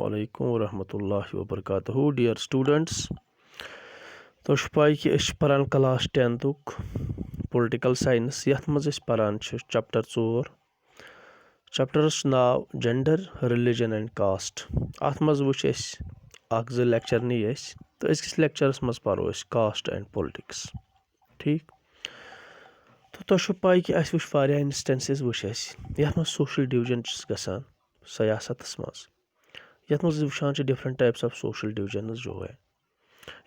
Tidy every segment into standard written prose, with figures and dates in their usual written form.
अस्सलामुअलैकुम वरहमतुल्लाहि वबरकातुहू dear students. तो पाई कि परान क्लास 10th पॉलिटिकल साइंस यथ मज परान चैप्टर 4 चैप्टरस नाव जेंडर रिलीजन एंड कास्ट। अत मज वुच अख लेक्चर नी तो अकिस लेक्चरस मज परो कास्ट एंड पॉलिटिक्स। ठीक, तो तुह पाई कि अस वुच वारिया इंस्टेंसेस वुच यथ मज सोशल डिवीजन गसान सियासतस मज यथ मज वुचान different types of social division जो है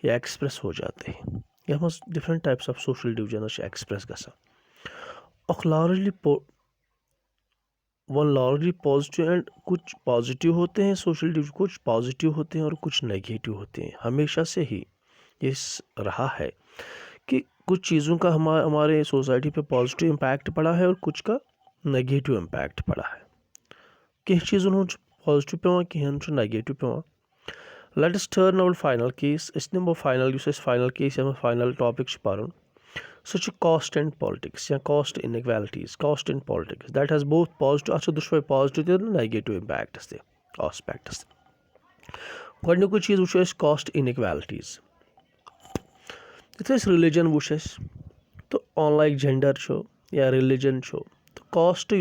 ये एक्सप्रेस हो जाते हैं। यथ मज different types of social division express गसान लार्जली पॉजिटिव एंड कुछ पॉजिटिव होते हैं सोशल डिवीजन, कुछ पॉजिटिव होते हैं और कुछ नेगेटिव होते हैं। हमेशा से ही ये रहा है कि कुछ चीज़ों का हमारे सोसाइटी पे पॉजिटिव इम्पैक्ट पड़ा है और कुछ का नेगेटिव इम्पैक्ट पड़ा है। कह चीज़ों पॉजिटिव पे कहें नेगेटिव पे। Let us turn our final case. नमो फाइनल फाइनल केस या फाइनल टॉपिक पारन सह कॉस्ट एंड पॉलिटिक्स या caste inequalities caste and politics that has both positive अच्छे दुशवे पॉजिटिव तो नेगेटिव इम्पैक्ट्स ते आस्पेक्ट्स। गोडनिकु चीज वो कॉस्ट इनइक्वालिटीज इत रिलीजन वो तो अनलाइक जेंडर या रिलीजन तो कॉस्ट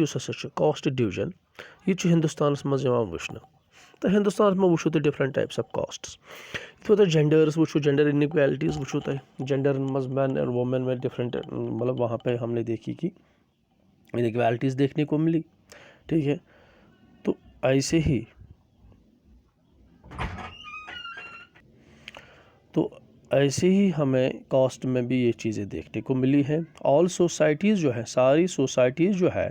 कॉस्ट डिवीजन ये हिंदुस्तान मज वुचन। तो हिंदुस्तान में वो तो डिफरेंट टाइप्स ऑफ कॉस्ट्स तो जेंडर्स वो जेंडर इनइक्वालिटीज़ वो जेंडर मज मैन और वुमेन में डिफरेंट मतलब वहाँ पे हमने देखी कि इनइक्वालिटीज़ देखने को मिली। ठीक है, तो ऐसे ही हमें कास्ट में भी ये चीज़ें देखने को मिली हैं। ऑल सोसाइटीज़ जो है सारी सोसाइटीज़ जो है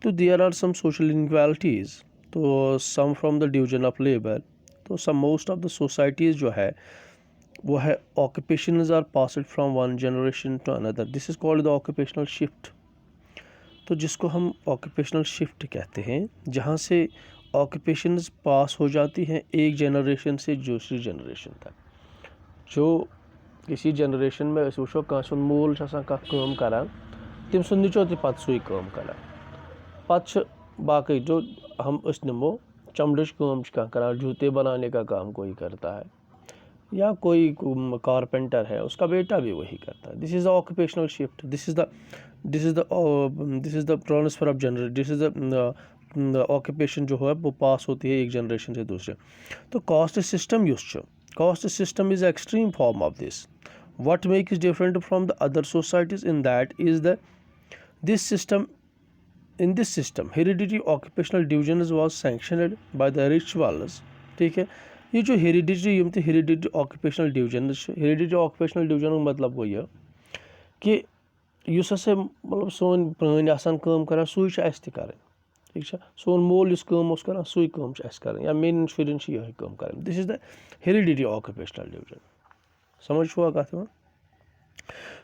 तो there are some social inequalities तो some from the division of labour तो some most of the societies जो है वो है occupations are passed from one generation to another. This is called the occupational shift. तो जिसको हम ऑक्यूपेशनल शिफ्ट कहते हैं जहाँ से ऑक्यूपेशंस पास हो जाती हैं एक जनरेशन से दूसरी जनरेशन तक। जो किसी जनरेशन में वो कान मूल कम करान तम सुन निचो तक सुई कम करान पत् बाकी जो हम नमो चमड़च काम करान जूते बनाने का काम कोई करता है या कोई कारपेंटर है उसका बेटा भी वही करता है। This is the occupational shift. This is the transfer of generation. This is the occupation जो है वो पास होती है एक जनरेशन से दूसरे। तो caste system caste system is extreme form of this. What makes different from the other societies in that is the in this system hereditary occupational divisions was sanctioned by the rituals। ठीक है, ये जो hereditary occupational division hereditary occupational division मतलब गो यह कि मतलब सोन प्रान आसान काम करान सुई कर। ठीक है, सोन मोल करान सुई कर या मेन शुरन यही काम कर। This is the hereditary occupational division. समझ छुआ कत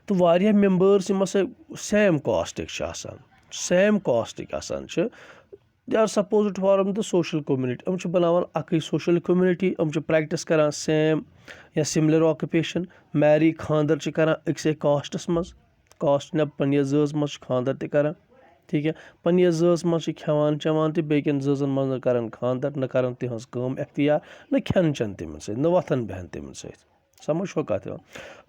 तो वारिया मेंबर्स सेम कास्टिक सेम कास्टिक they are suppose to form the social community. बनावान अक सोशल कम्युनिटी प्रैक्टिस करान सेम या सिमिलर ऑक्यूपेशन मैरी खानदर करान अक्से कास्टस मज कास्ट न पन्ने जज मज खानदर त करान। ठीक है, पन्ने जज मज खेवान चवान तो बेकन जजन मज न करान खानदर न करान तिहंज काम अख्तियार न खेन चन तिमन सत न वथन बहन तिमन सत। समझ हो कत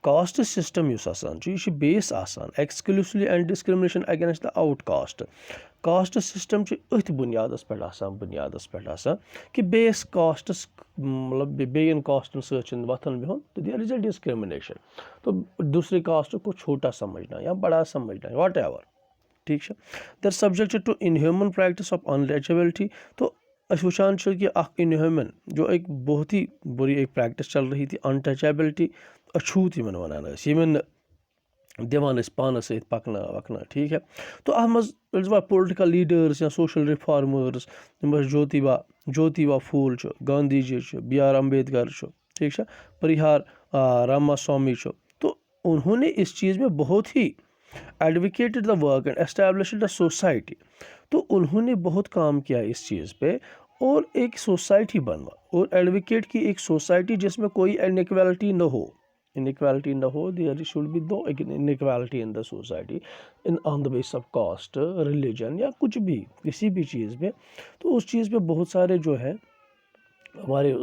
कास्ट सिस्टम यह base exclusively and discrimination against the out caste. Caste system अथ बुनियादस पे कि बेस कास्टस मतलब बेन कास्टन सतन वथन बिहन तो देयर इज अ डिस्क्रिमिनेशन। तो दूसरे कास्ट को छोटा समझना या बड़ा समझना वट एवर। ठीक है, दर subject to inhuman practice of untouchability. तो वुचान कि इनह्यूमन जो एक बहुत ही बुरी एक प्रैक्टिस चल रही थी अनटचेबिलिटी अछूत इन वन दिवान पान सत पकना वकना। ठीक है, तो अत मज पोलिटिकल लीडर्स या social reformers Jyotiba Phule Gandhi ji B R Ambedkar. ठीक है, परिहार रामास्वामी तो उन्होंने इस चीज़ में बहुत ही advocated the work and established the society. तो उन्होंने बहुत काम किया इस चीज़ पे और एक सोसाइटी बनवा और एडवोकेट की एक सोसाइटी जिसमें कोई इनइक्वालिटी न हो there should be no inequality in the society in on the base of caste religion या कुछ भी किसी भी चीज़ पे। तो उस चीज़ पे बहुत सारे जो है हमारे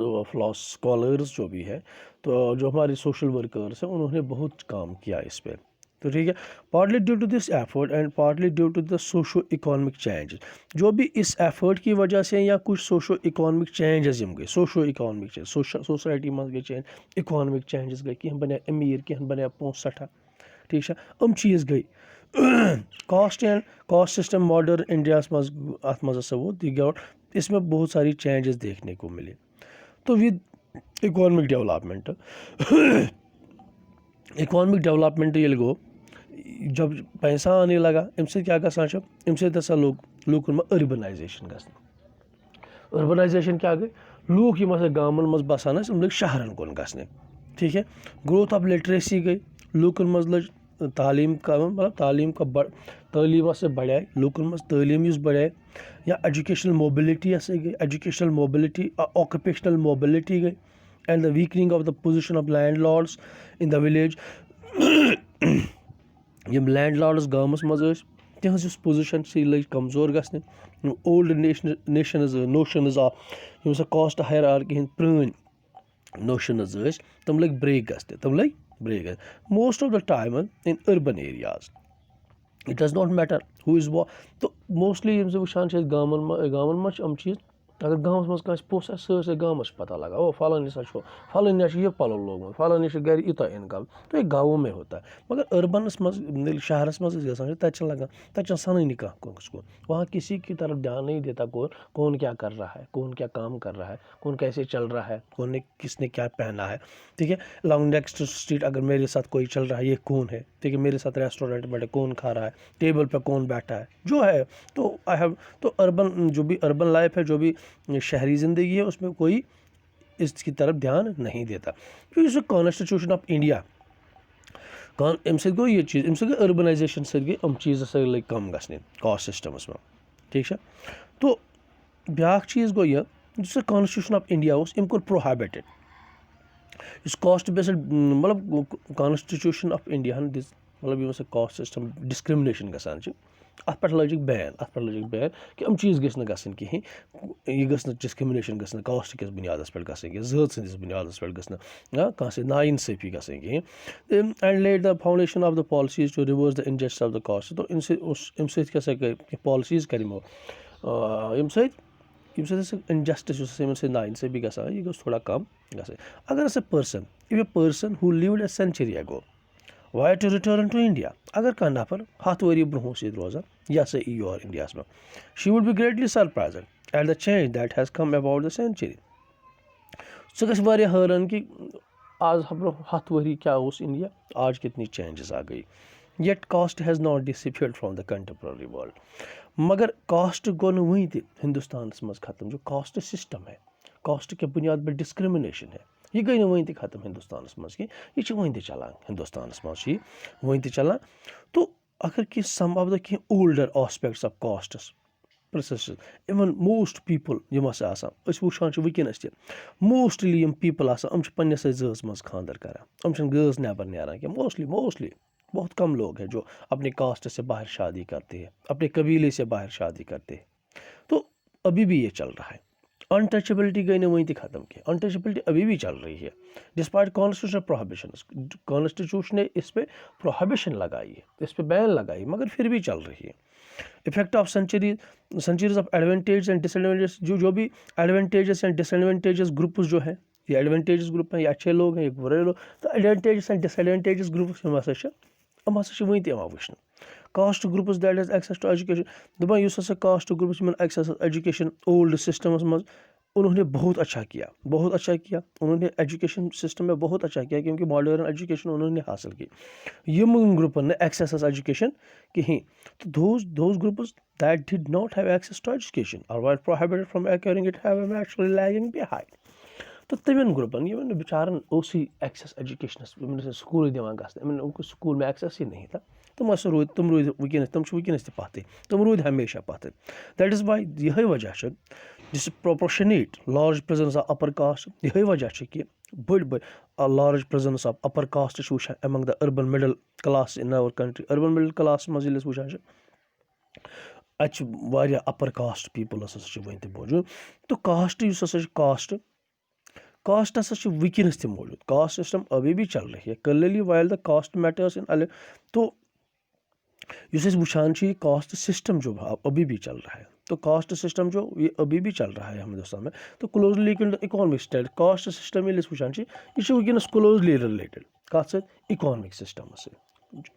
स्कॉलर्स जो भी है, तो जो हमारे सोशल वर्कर्स हैं, उन्होंने बहुत काम किया इस पे। तो ठीक है, partly due to this effort and partly due to the socio economic changes, जो भी इस एफर्ट की वजह से या कुछ सोशो इकोनॉमिक चेंजेस यम गए, सोशो इकोनॉमिक चेंज, सोसाइटी मज गई चेंज, इकोनॉमिक चेंजेस गई, कह बने अमीर, कह बने पोंस सठा, ठीक है, चीज़ गई। कॉस्ट सिस्टम मॉडर्न इंडिया मज अत मज वो गया, इसमें बहुत सारी चेंजेस देखने को मिले। तो विद इकोनॉमिक डेवलपमेंट ये गो, जब पैसा आने लगा, अम क्या गसान, अम सा लूकन में अर्बनाइजेशन अर्बनाइजेशन क्या गई, लूक यम गामन मज बसान लग शहरन कुन गसने, ठीक है। ग्रोथ ऑफ लिटरेसी गई, लूकन मज लग तालीम का, मतलब तालीम से बढ़े, लूकन मज तालीम बढ़े, या एजुकेशनल मोबिलिटी गई, एजुकेशनल मोबिलिटी, ऑक्यूपेशनल मोबिलिटी गई, and the weakening of the position of landlords in the village. यम लैंड लॉर्ड्स गामस मज तिहज पोजिशन से लग कमजोर गसने, ओल्ड नोशनज ऑफ यम कॉस्ट हायरार्की हिंद प्रण नोशनज तम लग ब्रेक गसने, most of the time in urban areas. It does not matter who is वो, तो मोस्टली यम वुचान गामन मज चीज, अगर गाँव मज कह पोस सी गाँवस पता लगा, ओ फलानी फलानी ये पलो लोगुत, फलानी गर यूत इनकम, तो ये गाँवों में होता है। मगर अर्बनस मज शहरस मज गसान तक लगा, तक सननी कह को, वहाँ किसी की तरफ ध्यान नहीं देता कौन क्या कर रहा है, कौन क्या काम कर रहा है, कौन कैसे चल रहा है, कौन ने किसने क्या पहना है, ठीक है। लॉन्ग नेक्स्ट स्ट्रीट अगर मेरे साथ कोई चल रहा है, ये कौन है, ठीक है, मेरे साथ रेस्टोरेंट बैठे कौन खा रहा है, टेबल पे कौन बैठा है, जो है। तो आई हैव, तो अर्बन जो भी अर्बन लाइफ है, जो भी शहरी ज़िंदगी है, उसमें कोई इसकी तरफ ध्यान नहीं देता। क्योंकि कॉन्स्टिट्यूशन ऑफ इंडिया गो ये चीज़, गई अर्बनाइजेशन गई चीज़ लग कम गसने कास्ट सिस्टमस में, ठीक है। तो ब्याक चीज़ गो ये, constitution of India um core prohibited इस कास्ट बेस्ड, मतलब कॉन्स्टिट्यूशन ऑफ इंडिया दिस, मतलब कास्ट सिस्टम डिस्क्रिमिनेशन गसान अत पे लजिक बैन कि चीज़ गि गसन कहें, यह डिस्क्रिमिनेशन गि कास्ट किस बुनियाद पे गसन, ज़ात सदिस बुनियाद पे गि नाइंसाफ़ी गसन कहें, and let the foundation of the policies to reverse the injustice of the caste. तो अम पॉलिसीज करो इनजस्टिस नाइंसाफ़ी गसान, यह थोड़ा कम गसन। अगर a person, if a person who lived a century ago why to return to India, अगर कह नफर 10 वरी ब्रोह रोजान यह सा योर इंडिया में, she would be greatly surprise at the change that has come about the century. सह गया हैरान कि आज ब्रोह 10 वरी क्या इंडिया, आज कितनी चेंजेस आ गई। Yet caste has not disappeared from the contemporary world, मगर कास्ट गो वहीं हिंदुस्तान मज खत्म। जो कास्ट सिस्टम है, कास्ट के बुनियाद पर डिस्क्रिमिनेशन है, यह गई वहीं खत्म हिंदुस्तान मज की, यह वहीं चलान हिंदुस्तान मज वहीं चलान। तो अगर कि सम ऑफ द कि older aspects of castes persistent, even most people वुचान वनस मोस्टली पीपल पन्नस ज़ात मज खानदर करान, गर्ल्स नेबर नेरान कि मोस्टली बहुत कम लोग हैं जो अपने कास्ट से बाहर शादी करते हैं, अपने कबीले से बाहर शादी करते हैं। तो अभी भी ये चल रहा है। अनटचेबिलिटी गई ना वहीं खत्म की, अनटचेबिलिटी अभी भी चल रही है डिस्पाइट कॉन्स्टिट्यूशनल प्रोहिबिशन। कॉन्स्टिट्यूशन ने इस पे प्रोहिबिशन लगाई है, इस पे बैन लगाई, मगर फिर भी चल रही है। Effect of centuries of advantage and disadvantage, जो भी एडवांटेजेस एंड डिसएडवांटेजेस ग्रुप्स जो है, ये एडवांटेजेस ग्रुप हैं, ये अच्छे लोग हैं, ये बुरे लोग। तो एडवांटेजेस एंड डिसएडवांटेजेस ग्रुप्स वहीं वुचन। Caste groups that is access to education, दपान caste groups access education old systems मज, उन्होंने बहुत अच्छा किया, उन्होंने एजुकेशन सिस्टम में बहुत अच्छा किया, क्योंकि मॉडर्न एजुकेशन उन्होंने हासिल की। यम ग्रुपन ने एक्सेस एजुकेशन कहें, तो those groups that did not have access to education और were prohibited from acquiring it have actually lagging behind. तो तमिन ग्रुपन यमन बेचारन एक्सेस एजुकेशन स्कूल दिवान गसन, उनको स्कूल में एक्सेस ही नहीं था। तुम रूद वनस पत्ते, तुम रूद हमेशा पत्ते। दैट इज़ वाई यही वजह disproportionate large presence of upper caste, यही वजह कि बड़ large presence of upper caste वुचान among the urban middle class in our country. Urban middle class मज वुचान अपर कास्ट पीपल वहीं मौजूद। तो कास्ट कास्ट कास्ट हसा वनस तक मौजूद, कास्ट सिस्टम अभी भी चल रही है। Clearly while the caste matters in तो वुचान कास्ट सिस्टम जो अभी भी चल रहा है, तो कास्ट सिस्टम जो ये अभी भी चल रहा है हम हिंदुस्तान में, तो closely linked economic state caste system ये वुचान यह वनस क्लोजली रिलेटेड कत सत इकोनॉमिक सिस्टम से।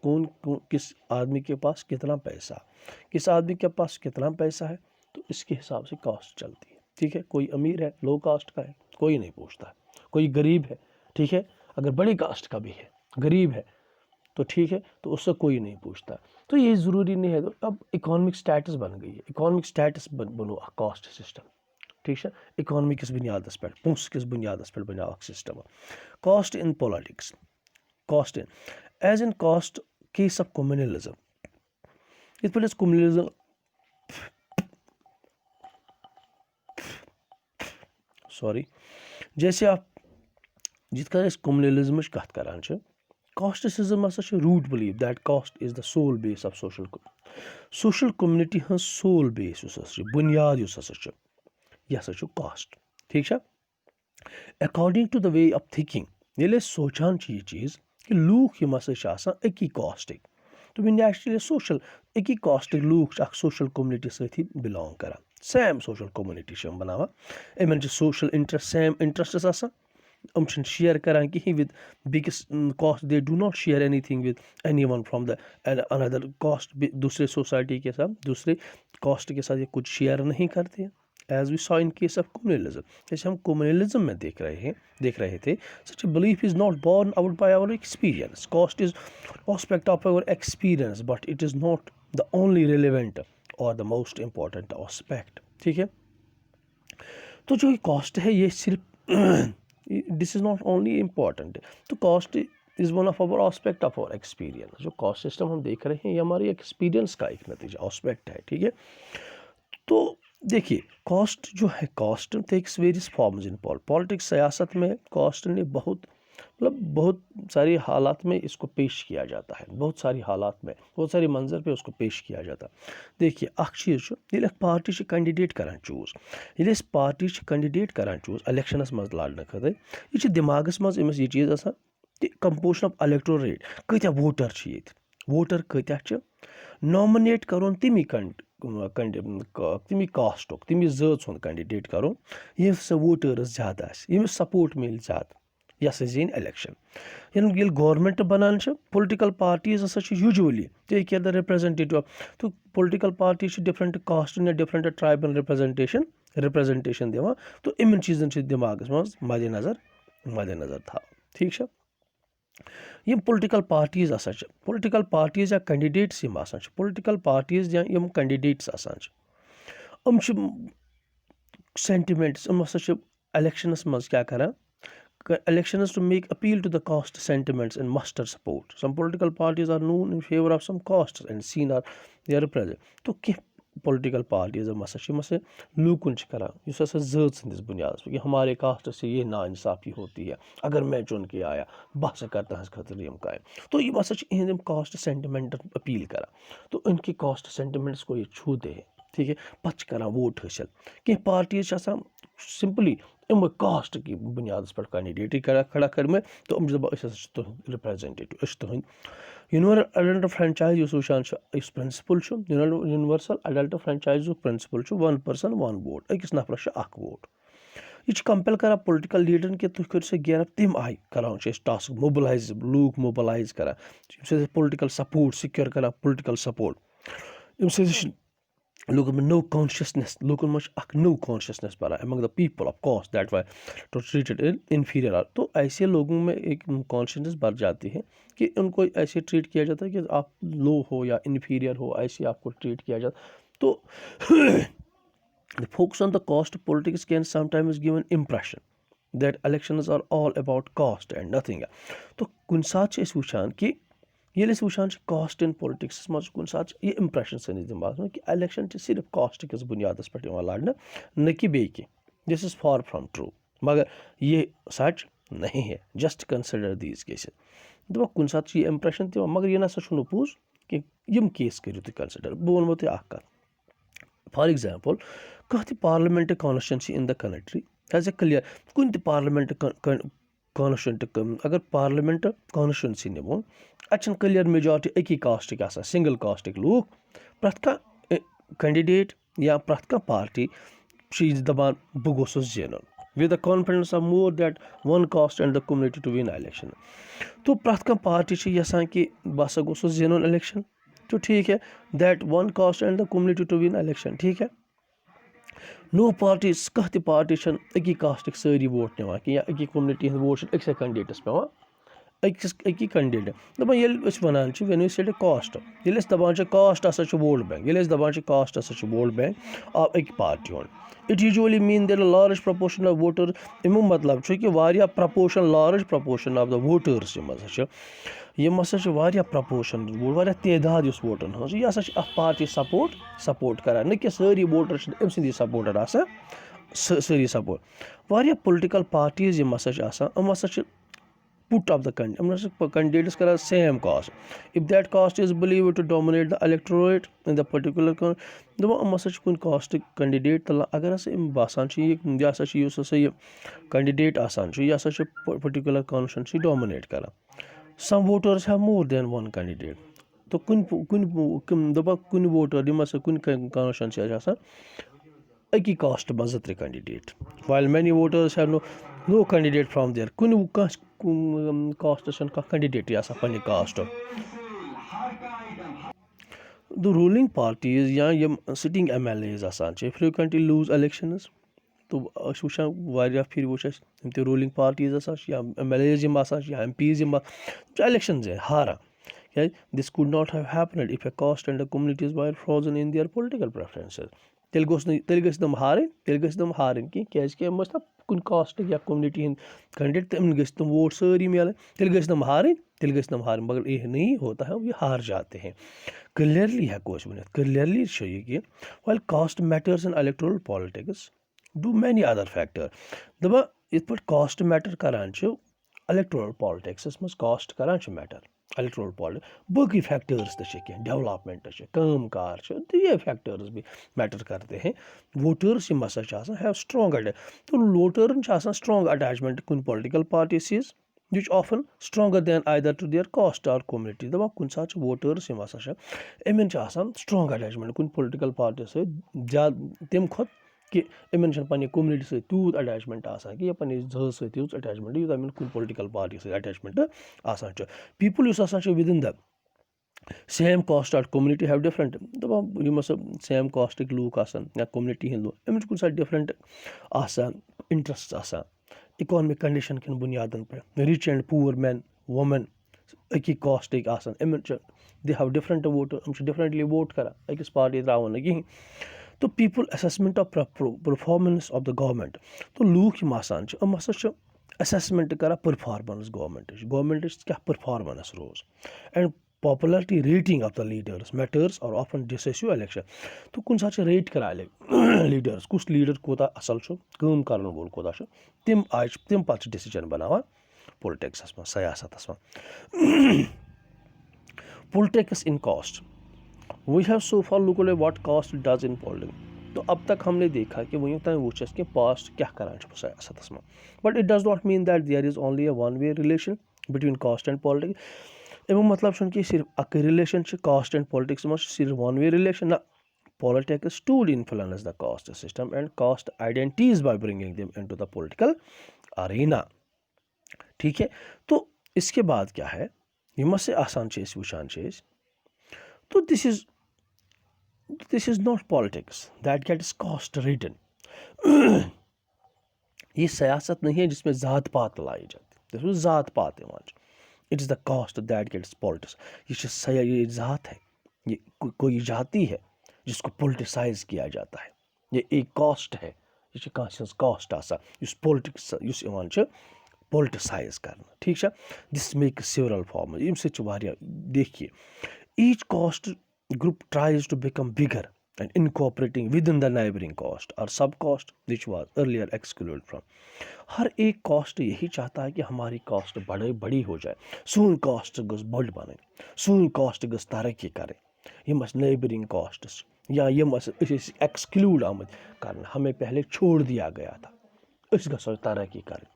कौन किस आदमी के पास कितना पैसा, किस आदमी के पास कितना पैसा है, तो इसके हिसाब से कास्ट चलती है। ठीक है, कोई अमीर है, लो कास्ट का है, कोई नहीं पूछता है। कोई गरीब है, ठीक है, अगर बड़ी कास्ट का भी है, गरीब है तो ठीक है, तो उससे कोई नहीं पूछता। तो ये ज़रूरी नहीं है। तो अब इकोनॉमिक स्टेटस बन गई है, इकोनॉमिक स्टेटस बनो कास्ट सिस्टम। ठीक है, इकोनॉमी किस बुनियाद पे, पोस किस बुनियाद पे बनो system. Caste in politics, caste in as in caste case of communalism, इत पे कम्युनलिज्म सॉरी जैसे आप जित कम्युनलिज्म कत करान कास्टिसिज्म हसा root believe that caste is the sole base of social community हज सोल बेस बुनियाद यह हसा कास्ट। ठीक है, according to the way of thinking ये सोचान यह चीज़ कि लूख यम हसा अकी कास्टिक, तो नेचुरली सोशल अकी कास्टिक लूख सोशल कम्युनिटी सही बिलोंग करान, सेम सोशल कम्युनिटी बनावा, in social interest same interests share करान कहीं विद बिगिस caste, they do not share anything with any one from the another caste, दूसरे सोसाइटी के साथ, दूसरे कास्ट के साथ ये कुछ शेयर नहीं करते हैं। As we saw in case of communalism, जैसे हम कम्युनलिज्म में देख रहे थे such a belief is not born out by our experience, caste is aspect of our experience but it is not the only relevant or the most important aspect. ठीक है, तो जो कास्ट है ये सिर्फ this is not only important, तो caste is one of our aspect of our experience. जो कास्ट सिस्टम हम देख रहे हैं ये हमारे एक्सपीरियंस का एक नतीजा ऑस्पेक्ट है। ठीक है, तो देखिए कास्ट जो है, caste takes various forms in politics, सियासत में कास्ट ने बहुत सारी हालात में इसको पेश किया जाता है, बहुत सारी हालात में, बहुत सारी मंजर पे उसको पेश किया जाता है। देखिए अख चीज़ ये पार्टी कैंडिडेट करान चूज, ये पार्टी कैंडिडेट करान चूज इलेक्शनस मज लड़ने खतर, यह दिमागस मज अमिस यह चीज़ आसान कि कंपोजिशन ऑफ इलेक्टोरेट कत्या वोटर ये, वोटर कत्या नॉमिनेट करोन तमी तमी कास्टुक तमी ज़ात हुंद कैंडिडेट करोन यस वोटर्स ज़्यादा यमिस सपोर्ट मिल ज़्यादा, यह जीन इलेक्शन। ये गवर्नमेंट बनान पोलिटिकल पार्टीज हसा usually take care the representative, तो पोलिटिकल पार्टी डिफरेंट कास्ट या डिफरेंट ट्राइबल रिप्रेजेंटेशन दिवान, तो इन चीज़न दिमागस मज मद्देनजर था। ठीक है, यम पोलिटिकल पार्टीज आसान, पोलिटिकल पार्टीज या कैंडिडेट्स यम आसान, पोलिटिकल पार्टीज या यम कैंडिडेट्स आसान सेंटिमेंट्स हसा इलेक्शनस मज क्या करान, elections to make appeal to the caste sentiments and muster support. Some political parties are known in favor of some castes and seen are they are represent. तो क्या political parties मसे लूकुन करा इस ज़ात संदिस बुनियाद पे कि हमारे कास्ट से ये नाइंसाफ़ी होती है, अगर मैं चुन के आया बस करता हस खतर यम कायम, तो ये इन कास्ट सेंटिमेंट अपील करा, तो इनके कास्ट सेंटिमेंट्स को ये छूते हैं। ठीक है, पच करा वोट हासिल कह पार्टीज सिंपली इम कास्ट की बुनियाद पर कैंडिडेट खड़ा कर में, तो रिप्रेजेंटेटिव तुहद यूनिवर्सल अडल्ट फ्रेंचाइज वुचान principle universal adult franchise principle 1 person 1 vote, अकिस नफरस 1 वोट। यह कंपेल कर पोलिटिकल लीडरन कि तुम करो गेयर अप तम आय करान टास्क मोबिलाइज, लूक मोबिलाइज करान पोलिटिकल सपोर्ट सिक्योर करान पोलिटिकल सपोर्ट, लोगों में नो कॉन्शियसनेस, लोगों में नो कॉन्शियसनेस बना among the people of caste that why to treated in inferior, तो ऐसे लोगों में एक कॉन्शियसनेस बढ़ जाती है कि उनको ऐसे ट्रीट किया जाता है कि आप लो हो या इन्फीरियर हो, ऐसे आपको ट्रीट किया जाता। तो the focus on the cost politics can sometimes give an impression that elections are all about cost and nothing else. तो कुन साथ वुचान कि ये वुचान कास्ट इन पॉलिटिक्स मज कुन साथ ये इंप्रेशन सनिस दिमाग में कि इलेक्शन सिर्फ कास्ट किस बुनियाद पे लड़ना न कि बे कि, this is far from true, मगर ये सच नहीं है। जस्ट कंसिडर दीज केसेस, दप कुन साथ ये इंप्रेशन दिवान, मगर ये ना पोज कि यम केस करो तुम कंसिडर। बह वो तुम कत फॉर एग्जाम्पल कह parliament constituency in the country as a clear कुन ते पार्लियामेंट कॉन्स्टिट्यूंट अगर पार्लियामेंट कॉन्स्टिट्यूंसी निमो अच्छन क्लियर मेजॉरिटी एक कास्ट आसान सिंगल कास्ट लूक प्रथ कैंडिडेट या प्रथ पार्टी दपान बह गोसुस जिनन with the confidence of more that one caste and the community to win election तो प्रथ पार्टी यसान कि बह सा गोसुस जिनन इलेक्शन तो ठीक है that one caste and the community to win election ठीक है नो पार्टी कह तह पार्टी अकी कास्ट सारी वोट निवान कि या अकी कम्युनिटी हंद वोट अक्स कैंडिडेट्स पेवान अकी कैंडिडेट दपान ये वनान when we set a caste ये दपान कास्ट हसा वोट बैंक ये दपान कास्ट हसा वोट बैंक ऑफ अक पार्टी हूँ it usually mean there large proportion of voter अमु मतलब कि वारिया proportion large proportion of the voters यम हसा प्रपोर्शन वारिया तादाद उस वोटन हज यह हसा पार्टी सपोर्ट करान न कि सारी वोटर अम सदी सपोर्टर आसान सारी सपोर्ट वारिया पॉलिटिकल पार्टीज यम हसा अम हसा put of the candidates kara same cause if that caste is believed to dominate the electorate in the particular दपा हम हसा कुन कास्ट कैंडिडेट तल अगर हसा बासान यह हसा ये कैंडिडेट आसान यह हसा पर्टिकुलर कॉन्स्टिट्यूंसी डोमिनेट करा some voters have more than one candidate तो कुन दपा कुन वोटर यम हसा कुन कॉन्स्टिट्यूंसी आसान अकी कास्ट मज 3 candidate while many voters have no candidate from there कुन कास्ट कैंडिडेट पन्ने कास्ट द रूलिंग पार्टीज या यम सिटिंग MLAs आसान फ्रीक्वेंटली लूज इलेक्शंस तो वुचान वारिया फिर वो रूलिंग पार्टीज या MLAs यम या MPs यम इलेक्शन हारा क्या this could not have happened if a caste and the communities were frozen in their political preferences तेल गम हारें क्या कुन कास्ट या कम्युनिटी हंद कैंडिडेट तम गम वोट सारी मिल तेल गम हारें मगर ये नहीं होता है ये हार जाते हैं क्लियरली हेको वन क्लियरली ये कि while caste matters in electoral politics do many other factor दपा इत पे कास्ट मैटर करान इलेक्टोरल पॉलिटिक्स मज कास्ट करान मैटर इलेक्टोरल पॉलिटिक्स बाकी फैक्टर्स तो डेवलपमेंट काम कार ये फैक्टर्स भी मैटर करते हैं वोटर्स यम हसा हैव स्ट्रॉन्ग तो वोटरन स्ट्रॉन्ग अटैचमेंट कुन पॉलिटिकल पार्टी सीज which often stronger than either to their caste or community दपा कुन सात वोटर्स यम हसा अमन स्ट्रॉन्ग अटैचमेंट कुन पॉलिटिकल पार्टी सद तम खुद कि अमन पे कम्युनिटी सत तूत अटैचमेंट आसान कि पे जज सत अटैचमेंट यूत अमन कुन पॉलिटिकल पार्टी सत अटैचमेंट आसान पीपल उस within the same caste or community have different दपा यम सेम कास्ट लूक आसान या कम्युनिटी हंद लूक अमन कुन डिफरेंट आसान इंटरेस्ट आसान इकोनॉमिक कंडीशन किन बुनियादन पे rich and poor man women अकी कास्ट आसान अमन दे हैव डिफरेंट वोटर हम डिफरेंटली वोट करा अकिस पार्टी त्रावन कहीं तो people assessment of performance of the government तो लूक यम आसान हम हसा असेसमेंट करा परफॉर्मेंस गवर्नमेंट क्या परफॉर्मेंस रोज and popularity rating of the leaders matters और ऑफन डिसिसिव इलेक्शन तो कुन सात रेट करा लीडर्स कुछ लीडर कोता असल काम कर वोल कोता तम आय तम पे डिसीजन बनावान पॉलिटिक्स में सियासत में politics in caste we have so for look at what caste does in politics तो अब तक हमने देखा कि वहीं तक वो कि पास्ट क्या करान सियासत में but it does not mean that there is only a one way relation between caste and politics अमु मतलब कि सिर्फ अक रिलेशन कास्ट एंड पॉलिटिक्स में सिर्फ वन वे रिलेशन ना politics to influence the caste system and caste identities by bringing them into the political arena ठीक है तो इसके बाद क्या है यम से आसान चीज वुचान चीज तो this is not politics that gets caste ridden ये सियासत नहीं है जिसमें जात पात लाई जाती है जात पात it is the caste that gets politics ये जात है ये कोई जाति है जिसको पोलिटिसाइज किया जाता है ये एक कास्ट है ये कास्ट आसान पॉलिटिक्स पोलिटिसाइज करना ठीक है दिस मेक सेवरल फॉर्म देखिए each caste group tries to become bigger and incorporating within the neighboring caste or sub caste which was earlier excluded from हर एक कास्ट यही चाहता है कि हमारी कास्ट बड़ी हो जाए सोन कास्ट गस बड़ बने सोन कास्ट गस तरक्की करे यम नेबरिंग कास्ट्स या यम एक्सक्लूड आमद करना हमें पहले छोड़ दिया गया था अस गसो तरक्की कर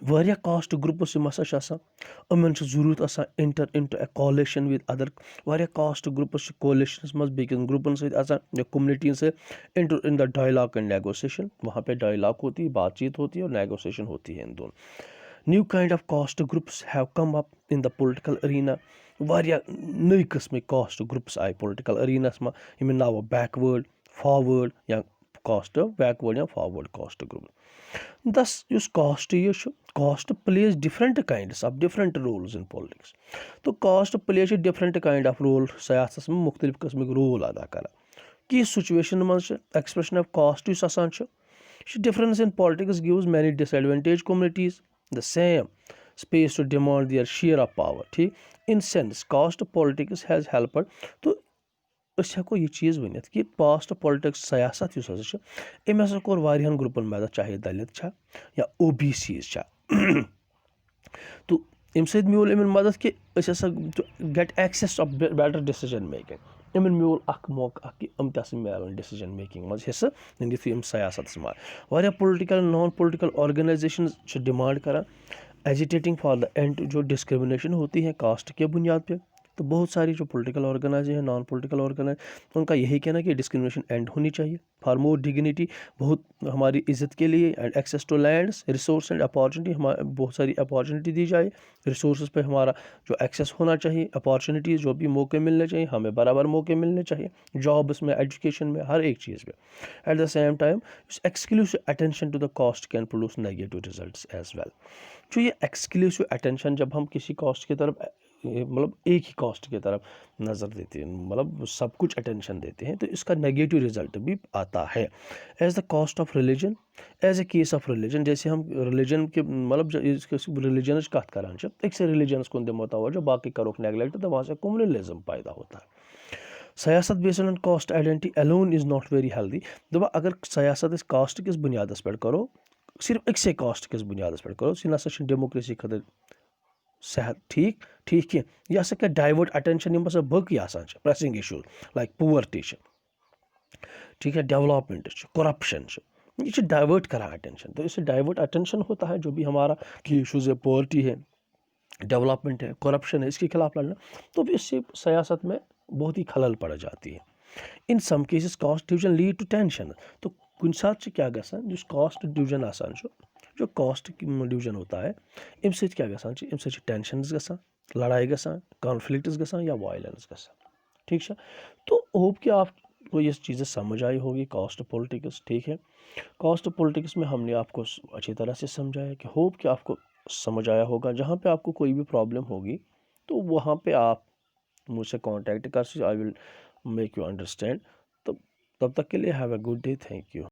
वारिया कास्ट ग्रुप्स यमन जरूरत enter into a coalition with other वारिया कास्ट ग्रुप्स कोलेशन मज बेकिन ग्रुपन या कम्युनिटी से enter in the dialogue and negotiation वहाँ पे डायलॉग होती है, बातचीत होती है और नेगोशिएशन होती है इन दोनों। New kind of caste groups have come up in the political arena वारिया नई किस्म कास्ट ग्रुप्स आए पॉलिटिकल अरीनस में यम नाव बैकवर्ड फॉरवर्ड या कास्ट बैकवर्ड या फॉरवर्ड कास्ट ग्रुप दस उस कास्ट ये caste plays different kinds of different roles in politics तो caste plays different kind of role सियासत में मुख्तलिफ किस्म रोल अदा कर कि सिचुएशन मज expression of caste difference in politics gives many disadvantage communities the same space to demand their share of power ठीक in sense caste politics has helped तो अस हेको यह चीज़ वनित कि कास्ट पॉलिटिक्स सियासत अम हसा कोर वारियान ग्रुपन मदद चाहे दलित छा या OBCs छा तो अम सद म्यूल अमन मदद कि अस हसा get access of better decision making अमन म्यूल अख मौका कि अम तस मिलान डिसीजन मेकिंग मज हिस्सा नित अम सियासत वारिया political non political organisation demand करान एजिटेटिंग फॉर द एंड जो डिस्क्रिमिनेशन होती है कास्ट के बुनियाद पे तो बहुत सारी जो पॉलिटिकल ऑर्गेनाइजेशन है नॉन पॉलिटिकल ऑर्गेनाइज उनका यही कहना कि डिस्क्रिमिनेशन एंड होनी चाहिए फॉर मोर डिग्निटी बहुत हमारी इज्जत के लिए and access to lands resource and opportunity हमारे बहुत सारी अपॉर्चुनिटी दी जाए रिसोर्स पे हमारा जो एक्सेस होना चाहिए अपॉर्चुनिटीज़ जो भी मौके मिलने चाहिए हमें बराबर मौके मिलने चाहिए जॉब्स में एजुकेशन में हर एक चीज़ में at the same time exclusive attention to the cost can produce negative results as well जो ये एक्सक्लूसिव अटेंशन जब हम किसी कॉस्ट की तरफ मतलब एक ही कॉस्ट की तरफ नज़र देते हैं मतलब सब कुछ अटेंशन देते हैं तो इसका नेगेटिव रिजल्ट भी आता है as the cost of religion as a case of religion जैसे हम रिलीजन के मतलब रिलीजन कत करान एक से रिलीजन कुन दिमो तवज्जो बाकी करोक नेगलेक्ट तो वहाँ से कम्युनलिज्म पैदा होता है सियासत based on caste identity alone is not very healthy दबा अगर सियासत कास्ट किस बुनियादस पे करो सिर्फ एक से कास्ट किस बुनियादस पे करो सह ना डेमोक्रेसी खतर सेहत ठीक ठीक कह यह हसा डाइवर्ट अटेंशन यम हसा बकी प्रेसिंग इशूज लाइक पुअर्टी ठीक है डेवलपमेंट करप्शन ये डाइवर्ट करा अटेंशन तो इससे डाइवर्ट अटेंशन होता है जो भी हमारा की इशूज़ है पॉवर्टी है डेवलपमेंट है करप्शन है इसके खिलाफ लड़ना तो इससे सियासत में बहुत ही खलल पड़ जाती है in some cases caste division lead to tension तो कुछ साथ क्या गसान जो कास्ट डिवीजन आसान जो कास्ट डिवीजन होता है अम सत क्या गसान अम सत टेंशन गसान लड़ाई गसान कॉन्फ्लिक्ट्स गसान या वायलेंस गसान ठीक है तो होप कि आपको ये चीज़ें समझ आई होगी कास्ट पॉलिटिक्स ठीक है कास्ट पॉलिटिक्स में हमने आपको अच्छी तरह से समझाया कि होप कि आपको समझ आया होगा जहाँ पे आपको कोई भी प्रॉब्लम होगी तो वहाँ पे आप मुझसे कांटेक्ट कर सकते I will make you understand तो तब तक के लिए have a good day thank you